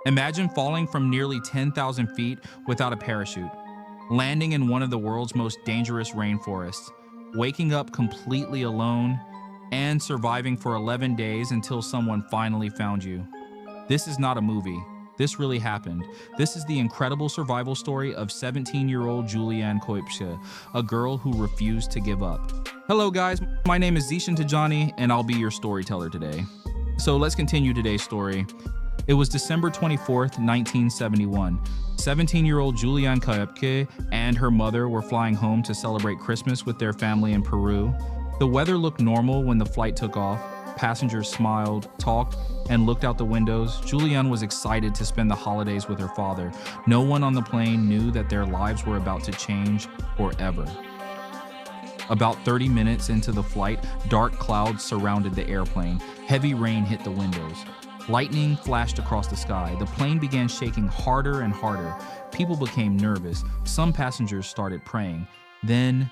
Imagine falling from nearly 10,000 feet without a parachute, landing in one of the world's most dangerous rainforests, waking up completely alone, and surviving for 11 days until someone finally found you. This is not a movie. This really happened. This is the incredible survival story of 17-year-old Juliane Koepcke, a girl who refused to give up. Hello guys, my name is Zishan Tajani, and I'll be your storyteller today. So let's continue today's story. It was December 24th, 1971. 17-year-old Juliane Koepcke and her mother were flying home to celebrate Christmas with their family in Peru. The weather looked normal when the flight took off. Passengers smiled, talked, and looked out the windows. Juliane was excited to spend the holidays with her father. No one on the plane knew that their lives were about to change forever. About 30 minutes into the flight, dark clouds surrounded the airplane. Heavy rain hit the windows. Lightning flashed across the sky. The plane began shaking harder and harder. People became nervous. Some passengers started praying. Then,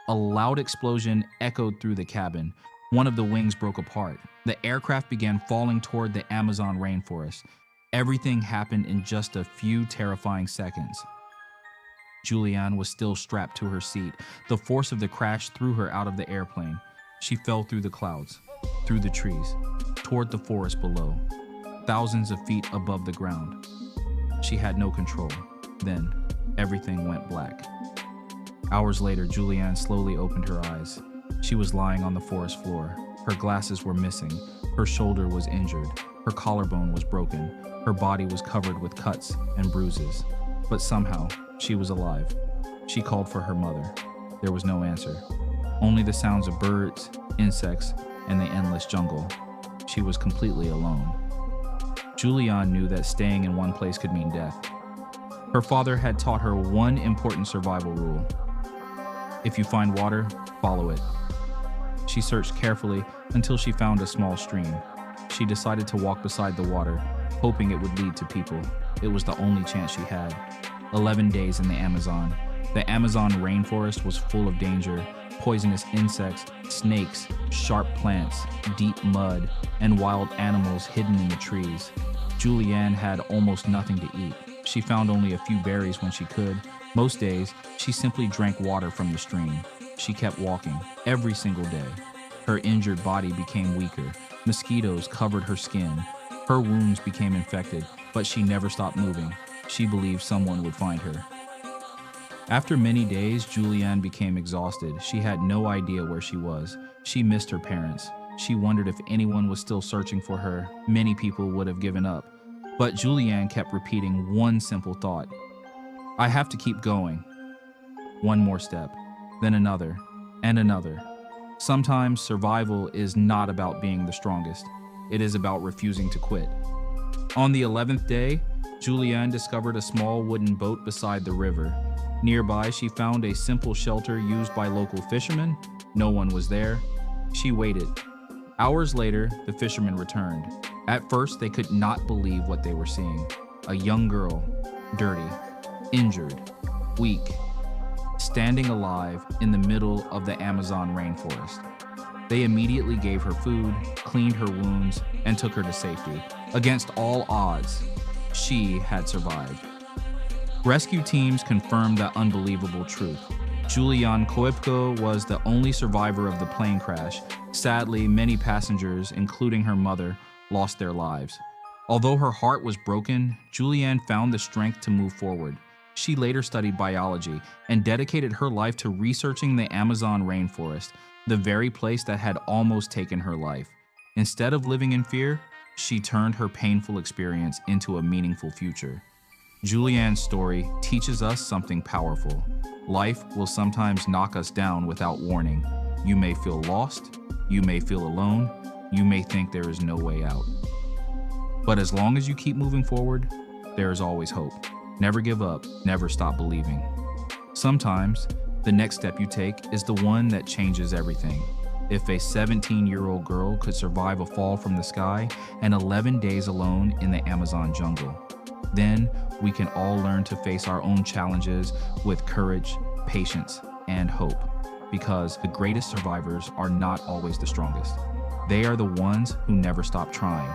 a loud explosion echoed through the cabin. One of the wings broke apart. The aircraft began falling toward the Amazon rainforest. Everything happened in just a few terrifying seconds. Juliane was still strapped to her seat. The force of the crash threw her out of the airplane. She fell through the clouds, through the trees, toward the forest below, thousands of feet above the ground. She had no control. Then, everything went black. Hours later, Juliane slowly opened her eyes. She was lying on the forest floor. Her glasses were missing. Her shoulder was injured. Her collarbone was broken. Her body was covered with cuts and bruises. But somehow, she was alive. She called for her mother. There was no answer. Only the sounds of birds, insects, and the endless jungle. She was completely alone. Juliane knew that staying in one place could mean death. Her father had taught her one important survival rule. If you find water, follow it. She searched carefully until she found a small stream. She decided to walk beside the water, hoping it would lead to people. It was the only chance she had. 11 days in the Amazon. The Amazon rainforest was full of danger. Poisonous insects, snakes, sharp plants, deep mud, and wild animals hidden in the trees. Juliane had almost nothing to eat. She found only a few berries when she could. Most days, she simply drank water from the stream. She kept walking, every single day. Her injured body became weaker. Mosquitoes covered her skin. Her wounds became infected, but she never stopped moving. She believed someone would find her. After many days, Juliane became exhausted. She had no idea where she was. She missed her parents. She wondered if anyone was still searching for her. Many people would have given up. But Juliane kept repeating one simple thought. I have to keep going. One more step, then another, and another. Sometimes survival is not about being the strongest. It is about refusing to quit. On the 11th day, Juliane discovered a small wooden boat beside the river. Nearby, she found a simple shelter used by local fishermen. No one was there. She waited. Hours later, the fishermen returned. At first, they could not believe what they were seeing. A young girl, dirty, injured, weak, standing alive in the middle of the Amazon rainforest. They immediately gave her food, cleaned her wounds, and took her to safety. Against all odds, she had survived. Rescue teams confirmed that unbelievable truth. Juliane Koepcke was the only survivor of the plane crash. Sadly, many passengers, including her mother, lost their lives. Although her heart was broken, Juliane found the strength to move forward. She later studied biology and dedicated her life to researching the Amazon rainforest, the very place that had almost taken her life. Instead of living in fear, she turned her painful experience into a meaningful future. Juliane's story teaches us something powerful. Life will sometimes knock us down without warning. You may feel lost, you may feel alone, you may think there is no way out. But as long as you keep moving forward, there is always hope. Never give up, never stop believing. Sometimes, the next step you take is the one that changes everything. If a 17-year-old girl could survive a fall from the sky and 11 days alone in the Amazon jungle, then we can all learn to face our own challenges with courage, patience, and hope. Because the greatest survivors are not always the strongest. They are the ones who never stop trying.